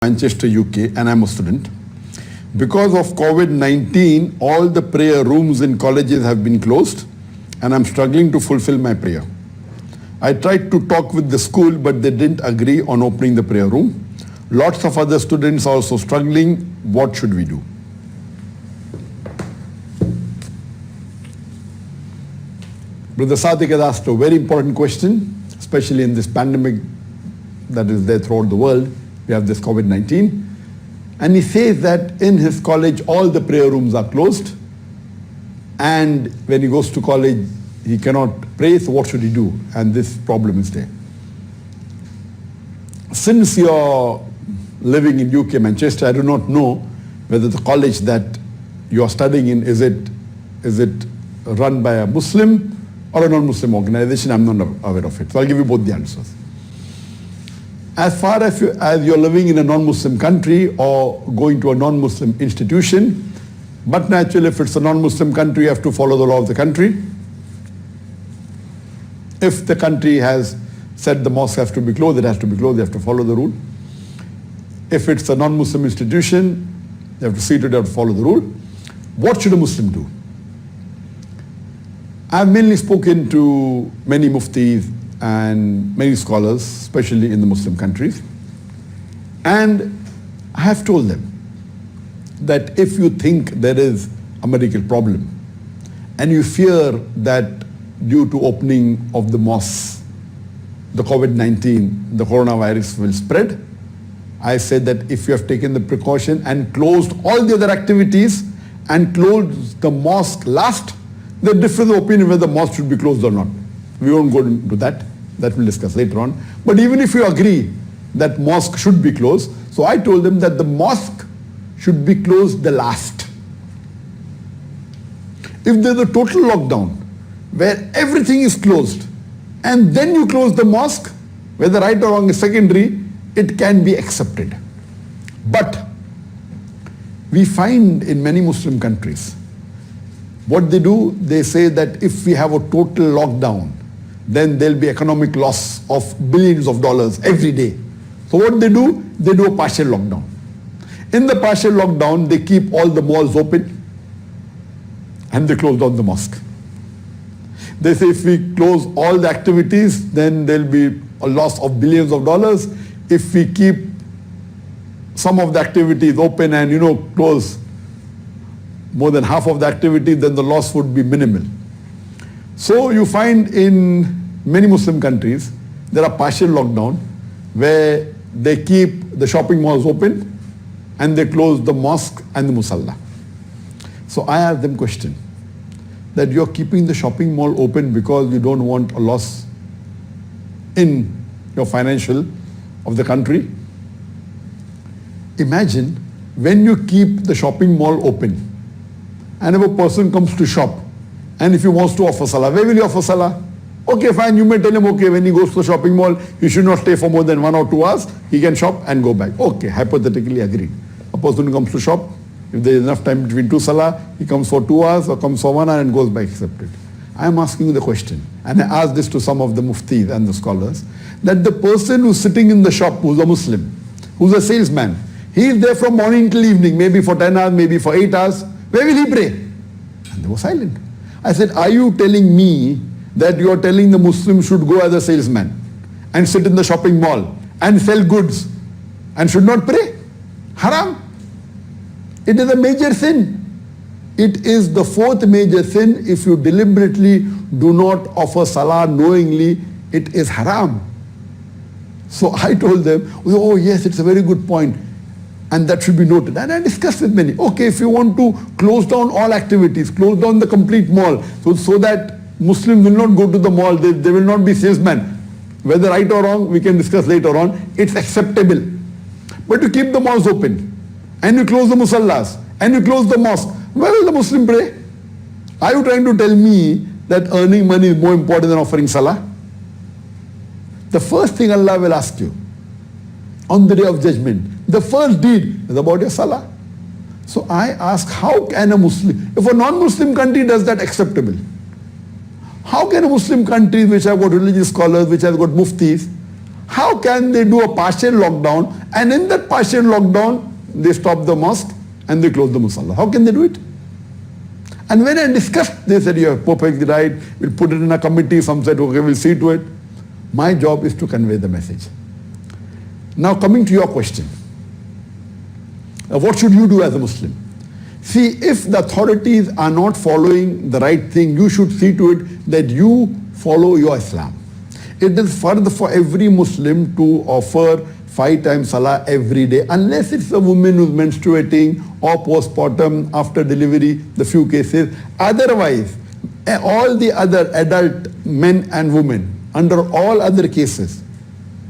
Manchester, UK, and I'm a student. Because of COVID-19, all the prayer rooms in colleges have been closed, and I'm struggling to fulfill my prayer. I tried to talk with the school, but they didn't agree on opening the prayer room. Lots of other students are also struggling. What should we do? Brother Sadiq has asked a very important question, especially in this pandemic that is there throughout the world. We have this COVID-19. And he says that in his college, all the prayer rooms are closed. And when he goes to college, he cannot pray, so what should he do? And this problem is there. Since you're living in UK, Manchester, I do not know whether the college that you are studying in, is it run by a Muslim or a non-Muslim organization? I'm not aware of it. So I'll give you both the answers. As far as you're living in a non-Muslim country or going to a non-Muslim institution, but naturally if it's a non-Muslim country, you have to follow the law of the country. If the country has said the mosque has to be closed, it has to be closed, you have to follow the rule. If it's a non-Muslim institution, you have to see to it, you have to follow the rule. What should a Muslim do? I've mainly spoken to many muftis and many scholars, especially in the Muslim countries. And I have told them that if you think there is a medical problem and you fear that due to opening of the mosques, the COVID-19, the coronavirus will spread, I said that if you have taken the precaution and closed all the other activities and closed the mosque last, there is different opinion whether the mosque should be closed or not. We won't go into that. That we'll discuss later on. But even if you agree that mosque should be closed, so I told them that the mosque should be closed the last. If there's a total lockdown where everything is closed and then you close the mosque, whether right or wrong is secondary, it can be accepted. But we find in many Muslim countries, what they do, they say that if we have a total lockdown, then there'll be economic loss of billions of dollars every day. So what they do a partial lockdown. In the partial lockdown, they keep all the malls open and they close down the mosque. They say if we close all the activities, then there'll be a loss of billions of dollars. If we keep some of the activities open and close more than half of the activity, then the loss would be minimal. So you find in many Muslim countries, there are partial lockdown where they keep the shopping malls open and they close the mosque and the musalla. So I asked them question, that you're keeping the shopping mall open because you don't want a loss in your financial of the country. Imagine when you keep the shopping mall open and if a person comes to shop, and if he wants to offer salah, where will you offer salah? Okay, fine, you may tell him, okay, when he goes to the shopping mall, he should not stay for more than 1 or 2 hours. He can shop and go back. Okay, hypothetically agreed. A person who comes to shop, if there is enough time between 2 salah, he comes for 2 hours or comes for 1 hour and goes back, accepted. I am asking you the question, and I asked this to some of the muftis and the scholars, that the person who's sitting in the shop, who's a Muslim, who's a salesman, he is there from morning till evening, maybe for 10 hours, maybe for 8 hours. Where will he pray? And they were silent. I said, are you telling me that you are telling the Muslim should go as a salesman and sit in the shopping mall and sell goods and should not pray? Haram. It is a major sin. It is the 4th major sin. If you deliberately do not offer salah knowingly, it is haram. So I told them, oh yes, it's a very good point. And that should be noted. And I discussed with many. Okay, if you want to close down all activities, close down the complete mall, so that Muslims will not go to the mall, they will not be salesmen. Whether right or wrong, we can discuss later on. It's acceptable. But you keep the malls open, and you close the musallas, and you close the mosque, where will the Muslim pray? Are you trying to tell me that earning money is more important than offering salah? The first thing Allah will ask you on the day of judgment, the first deed is about your salah. So I ask, how can a Muslim, if a non-Muslim country does that, acceptable? How can a Muslim country which have got religious scholars, which have got muftis, how can they do a partial lockdown And in that partial lockdown, they stopped the mosque and they closed the musalla. How can they do it? And when I discussed, they said, you have perfectly right, we'll put it in a committee. Some said, okay, we'll see to it. My job is to convey the message. Now coming to your question. What should you do as a Muslim? See, if the authorities are not following the right thing, you should see to it that you follow your Islam. It is further for every Muslim to offer 5 times salah every day, unless it's a woman who's menstruating or postpartum after delivery, the few cases. Otherwise, all the other adult men and women, under all other cases,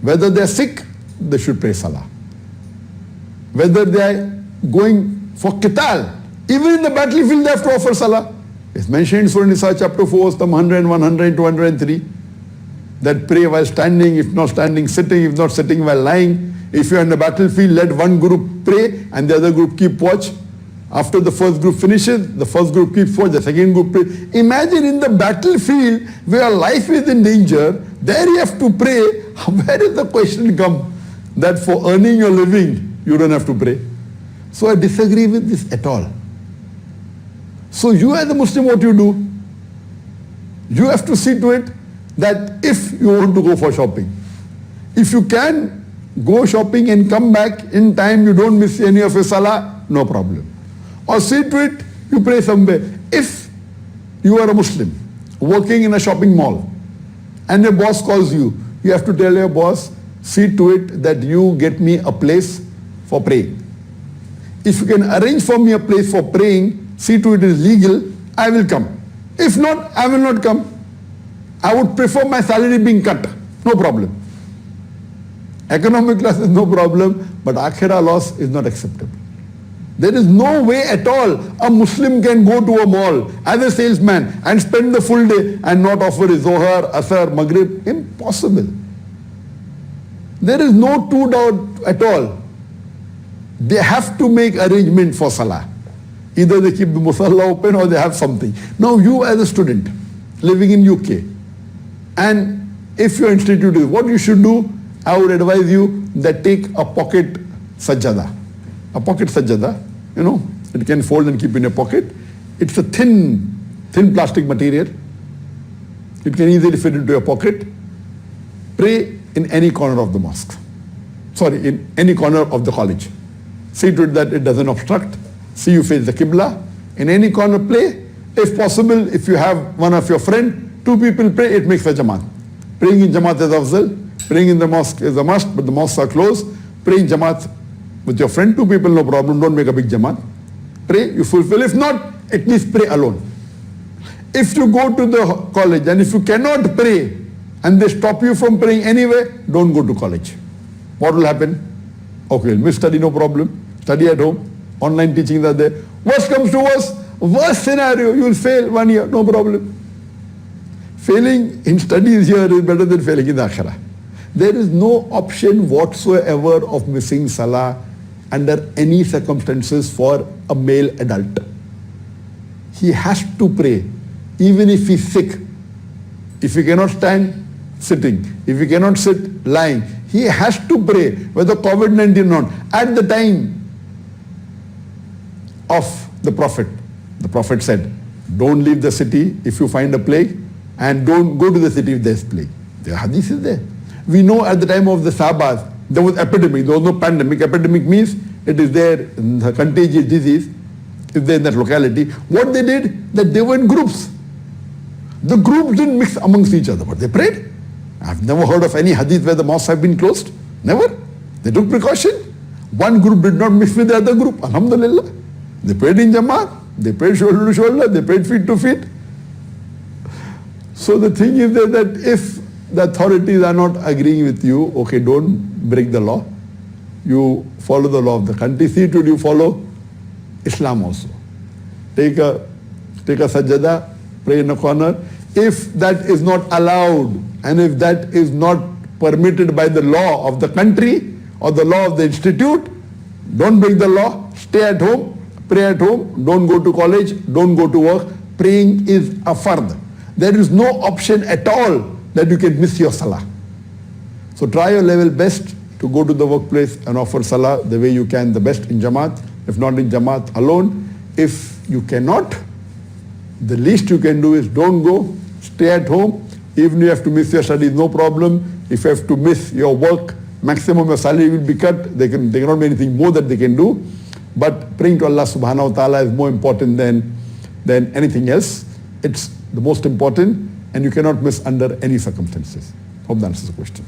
whether they're sick, they should pray salah. Whether they're going for qital, even in the battlefield they have to offer salah. It's mentioned in Surah Nisa chapter 4, verse 100, 100, 203. That pray while standing, if not standing, sitting, if not sitting, while lying. If you're in the battlefield, let one group pray and the other group keep watch. After the first group finishes, the first group keeps watch, the second group pray. Imagine in the battlefield where life is in danger, there you have to pray. Where is the question come that for earning your living, you don't have to pray? So I disagree with this at all. So you as a Muslim, what you do? You have to see to it that if you want to go for shopping, if you can go shopping and come back in time, you don't miss any of your salah, no problem. Or see to it, you pray somewhere. If you are a Muslim working in a shopping mall and your boss calls you, you have to tell your boss, see to it that you get me a place for praying. If you can arrange for me a place for praying, see to it is legal, I will come. If not, I will not come. I would prefer my salary being cut. No problem. Economic loss is no problem, but akhirah loss is not acceptable. There is no way at all a Muslim can go to a mall as a salesman and spend the full day and not offer his Zohar, Asar, Maghrib. Impossible. There is no two doubt at all. They have to make arrangement for salah. Either they keep the musalla open or they have something. Now you as a student living in UK, and if your institute is, what you should do, I would advise you that take a pocket sajjada. A pocket sajjada, it can fold and keep in a pocket. It's a thin plastic material. It can easily fit into your pocket. Pray in any corner of the mosque. Sorry, in any corner of the college. See to it that it doesn't obstruct. See you face the Qibla. In any corner play. If possible, if you have one of your friend, 2 people pray, it makes a Jamaat. Praying in Jamaat is afzal. Praying in the mosque is a must, but the mosques are closed. Pray in Jamaat with your friend, 2 people, no problem. Don't make a big Jamaat. Pray, you fulfill. If not, at least pray alone. If you go to the college and if you cannot pray and they stop you from praying anyway, don't go to college. What will happen? Okay, you'll miss study, no problem. Study at home. Online teachings are there. Worst comes to worst scenario, you will fail 1 year, no problem. Failing in studies here is better than failing in the akhirah. There is no option whatsoever of missing salah under any circumstances for a male adult. He has to pray, even if he's sick. If he cannot stand, sitting. If he cannot sit, lying. He has to pray, whether COVID-19 or not. At the time of the Prophet said, don't leave the city if you find a plague, and don't go to the city if there's plague. The hadith is there. We know at the time of the Sahabas, there was epidemic, there was no pandemic. Epidemic means it is there, the contagious disease is there in that locality. What they did, that they were in groups. The groups didn't mix amongst each other, but they prayed. I've never heard of any hadith where the mosques have been closed. Never. They took precaution. One group did not mix with the other group. Alhamdulillah. They prayed in Jamaat. They prayed shoulder to shoulder. They prayed feet to feet. So the thing is that if the authorities are not agreeing with you, okay, don't break the law. You follow the law of the country. See to it you follow Islam also. Take a sajjada, pray in a corner. If that is not allowed and if that is not permitted by the law of the country or the law of the institute, don't break the law. Stay at home, pray at home, don't go to college, don't go to work. Praying is a fard. There is no option at all that you can miss your salah. So try your level best to go to the workplace and offer salah the way you can, the best in Jamaat, if not in Jamaat alone. If you cannot, the least you can do is don't go, stay at home. Even if you have to miss your studies, no problem. If you have to miss your work, maximum your salary will be cut. They cannot do anything more that they can do. But praying to Allah subhanahu wa ta'ala is more important than anything else. It's the most important, and you cannot miss under any circumstances. Hope that answers the question.